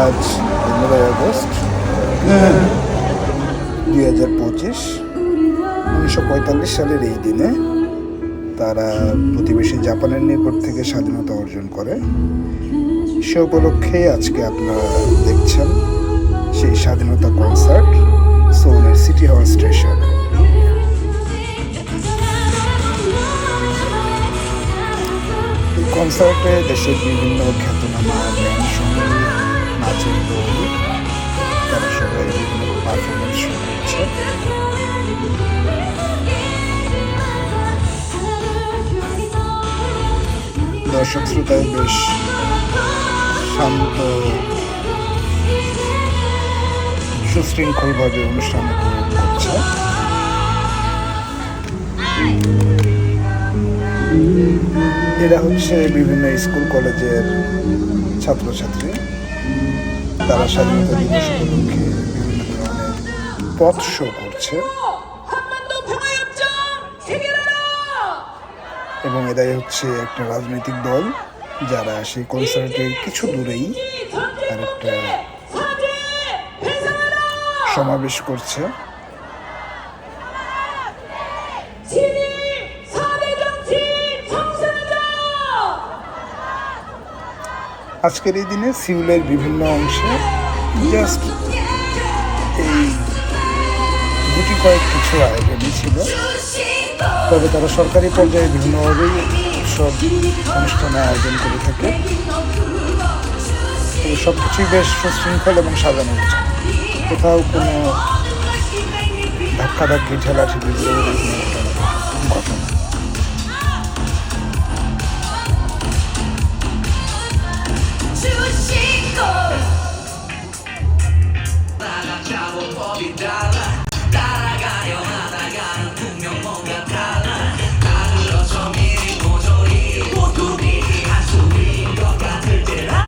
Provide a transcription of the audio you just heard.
আজ 15 আগস্ট 2025। 1945 সালের এই দিনে তারা প্রতিবেশী জাপানের নিকট থেকে স্বাধীনতা অর্জন করে। সে উপলক্ষে আজকে আপনারা দেখছেন সেই স্বাধীনতা কনসার্ট সোলের সিটি হল স্টেশনে। এই কনসার্টে দেশের বিভিন্ন খ্যাতনামা ব্যান্ড সঙ্গীত, নাচের দল, তারা সবাই বিভিন্ন পারফরমেন্স শো করছে। দর্শক শ্রোতায় বেশ শান্ত সুশৃঙ্খলভাবে অনুষ্ঠান উপভোগ করছে। এরা হচ্ছে বিভিন্ন স্কুল কলেজের ছাত্রছাত্রী। তারা স্বাধীনতা দিবস উপলক্ষে বিভিন্ন ধরনের পথ শো করছে এবং এরাই হচ্ছে একটা রাজনৈতিক দল যারা সেই কনসার্টের কিছু দূরেই আরেকটা সমাবেশ করছে। আজকের এই দিনে সিউলের বিভিন্ন অংশে জাস্ট এই গুটি কয়েক কিছু আয়োজনই ছিল, তবে তারা সরকারি পর্যায়ে বিভিন্নভাবেই সব অনুষ্ঠানে আয়োজন করে থাকে। সব কিছুই বেশ সুশৃঙ্খল এবং সাজানো হচ্ছে, কোথাও কোনো ধাক্কাধাক্কি ঠেলাঠেলি ঘটনা। Ciao,